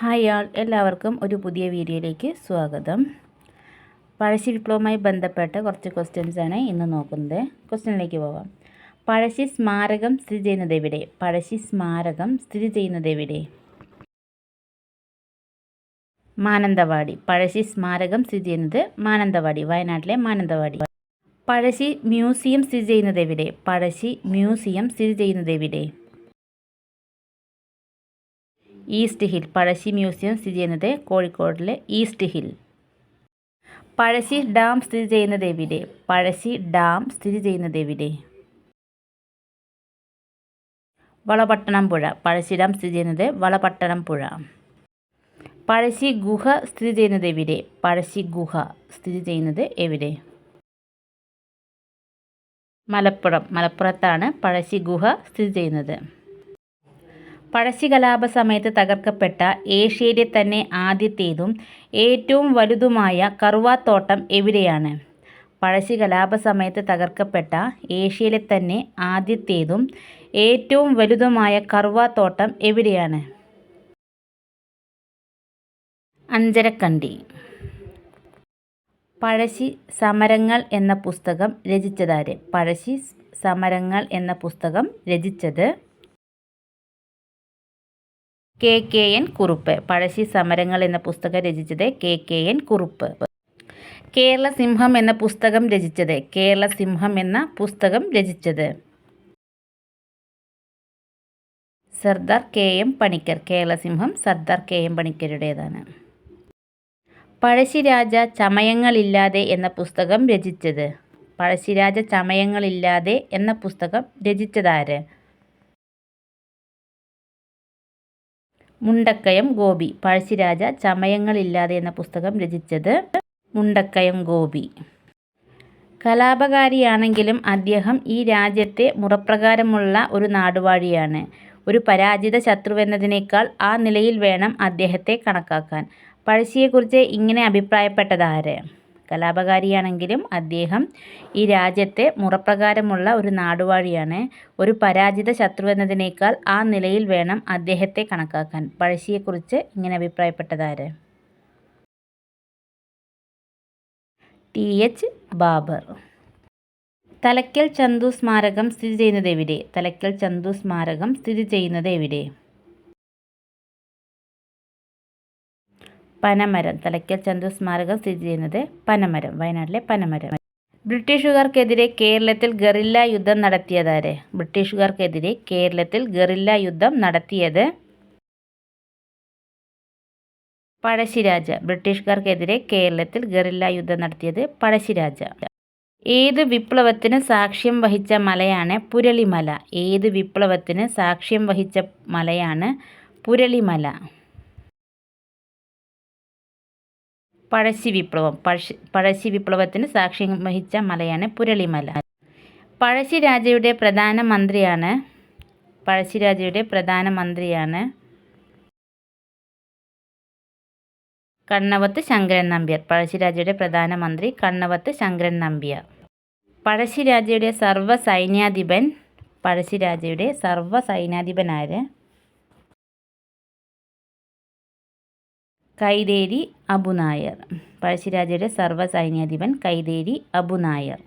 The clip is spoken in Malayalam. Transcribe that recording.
ഹായ് ആൾ, എല്ലാവർക്കും ഒരു പുതിയ വീഡിയോയിലേക്ക് സ്വാഗതം. പഴശ്ശി വിപ്ലവവുമായി ബന്ധപ്പെട്ട കുറച്ച് ക്വസ്റ്റ്യൻസ് ആണ് ഇന്ന് നോക്കുന്നത്. ക്വസ്റ്റ്യനിലേക്ക് പോകാം. പഴശ്ശി സ്മാരകം സ്ഥിതി ചെയ്യുന്നത് എവിടെ? പഴശ്ശി സ്മാരകം സ്ഥിതി ചെയ്യുന്നത് എവിടെ? മാനന്തവാടി. പഴശ്ശി സ്മാരകം സ്ഥിതി ചെയ്യുന്നത് മാനന്തവാടി, വയനാട്ടിലെ മാനന്തവാടി. പഴശ്ശി മ്യൂസിയം സ്ഥിതി ചെയ്യുന്നത് എവിടെ? പഴശ്ശി മ്യൂസിയം സ്ഥിതി ചെയ്യുന്നത് എവിടെ? East hill. പഴശ്ശി മ്യൂസിയം സ്ഥിതി ചെയ്യുന്നത് കോഴിക്കോടിലെ ഈസ്റ്റ് ഹിൽ. പഴശ്ശി ഡാം സ്ഥിതി ചെയ്യുന്നത് എവിടെ? പഴശ്ശി ഡാം സ്ഥിതി ചെയ്യുന്നത് എവിടെ? വളപട്ടണം പുഴ. പഴശ്ശി ഡാം സ്ഥിതി ചെയ്യുന്നത് വളപട്ടണം പുഴ. പഴശ്ശി ഗുഹ സ്ഥിതി ചെയ്യുന്നത് എവിടെ? പഴശ്ശി ഗുഹ സ്ഥിതി ചെയ്യുന്നത് എവിടെ? മലപ്പുറം. മലപ്പുറത്താണ് പഴശ്ശി ഗുഹ സ്ഥിതി ചെയ്യുന്നത്. പഴശ്ശി കലാപ സമയത്ത് തകർക്കപ്പെട്ട ഏഷ്യയിലെ തന്നെ ആദ്യത്തേതും ഏറ്റവും വലുതുമായ കറുവാത്തോട്ടം എവിടെയാണ്? പഴശ്ശി കലാപ സമയത്ത് തകർക്കപ്പെട്ട ഏഷ്യയിലെ തന്നെ ആദ്യത്തേതും ഏറ്റവും വലുതുമായ കറുവാത്തോട്ടം എവിടെയാണ്? അഞ്ചരക്കണ്ടി. പഴശ്ശി സമരങ്ങൾ എന്ന പുസ്തകം രചിച്ചതാര്? പഴശ്ശി സമരങ്ങൾ എന്ന പുസ്തകം രചിച്ചത് KKN കുറുപ്പ്. പഴശ്ശി സമരങ്ങൾ എന്ന പുസ്തകം രചിച്ചത് KKN കുറുപ്പ്. കേരള സിംഹം എന്ന പുസ്തകം രചിച്ചത്? കേരള സിംഹം എന്ന പുസ്തകം രചിച്ചത് സർദാർ KM പണിക്കർ. കേരള സിംഹം സർദാർ KM പണിക്കരുടേതാണ്. പഴശ്ശിരാജ ചമയങ്ങളില്ലാതെ എന്ന പുസ്തകം രചിച്ചത്? പഴശ്ശിരാജ ചമയങ്ങളില്ലാതെ എന്ന പുസ്തകം രചിച്ചതാര്? മുണ്ടക്കയം ഗോപി. പഴശ്ശിരാജ ചമയങ്ങളില്ലാതെ എന്ന പുസ്തകം രചിച്ചത് മുണ്ടക്കയം ഗോപി. കലാപകാരിയാണെങ്കിലും അദ്ദേഹം ഈ രാജ്യത്തെ മുറപ്രകാരമുള്ള ഒരു നാടുവാഴിയാണ്. ഒരു പരാജിത ശത്രുവെന്നതിനേക്കാൾ ആ നിലയിൽ വേണം അദ്ദേഹത്തെ കണക്കാക്കാൻ. പഴശ്ശിയെക്കുറിച്ച് ഇങ്ങനെ അഭിപ്രായപ്പെട്ടതാര്? കലാപകാരിയാണെങ്കിലും അദ്ദേഹം ഈ രാജ്യത്തെ മുറപ്രകാരമുള്ള ഒരു നാടുവാഴിയാണ്. ഒരു പരാജിത ശത്രുവെന്നതിനേക്കാൾ ആ നിലയിൽ വേണം അദ്ദേഹത്തെ കണക്കാക്കാൻ. പഴശ്ശിയെക്കുറിച്ച് ഇങ്ങനെ അഭിപ്രായപ്പെട്ടതാര്? TH ബാബർ. തലക്കൽ ചന്തു സ്മാരകം സ്ഥിതി ചെയ്യുന്നത് എവിടെ? തലക്കൽ ചന്തു സ്മാരകം സ്ഥിതി ചെയ്യുന്നത് എവിടെ? പനമരം. തലക്കൽ ചന്തു സ്മാരകം സ്ഥിതി ചെയ്യുന്നത് പനമരം, വയനാട്ടിലെ പനമരം. ബ്രിട്ടീഷുകാർക്കെതിരെ കേരളത്തിൽ ഗറില്ല യുദ്ധം നടത്തിയതാര്? ബ്രിട്ടീഷുകാർക്കെതിരെ കേരളത്തിൽ ഗറില്ല യുദ്ധം നടത്തിയത് പഴശ്ശിരാജ. ബ്രിട്ടീഷുകാർക്കെതിരെ കേരളത്തിൽ ഗറില്ല യുദ്ധം നടത്തിയത് പഴശ്ശിരാജ. ഏത് വിപ്ലവത്തിന് സാക്ഷ്യം വഹിച്ച മലയാണ് പുരളിമല? ഏത് വിപ്ലവത്തിന് സാക്ഷ്യം വഹിച്ച മലയാണ് പുരളിമല? പഴശ്ശി വിപ്ലവം. പഴശ്ശി വിപ്ലവത്തിന് സാക്ഷ്യം വഹിച്ച മലയാണ് പുരളിമല. പഴശ്ശിരാജയുടെ പ്രധാനമന്ത്രിയാണ് കണ്ണവത്ത് ശങ്കരൻ നമ്പ്യാർ. പഴശ്ശിരാജയുടെ പ്രധാനമന്ത്രി കണ്ണവത്ത് ശങ്കരൻ നമ്പ്യാർ. പഴശ്ശിരാജയുടെ സർവ്വസൈന്യാധിപൻ ആര്? കൈതേരി അബുനായർ. പഴശ്ശിരാജയുടെ സർവ്വസൈന്യാധിപൻ കൈതേരി അബുനായർ.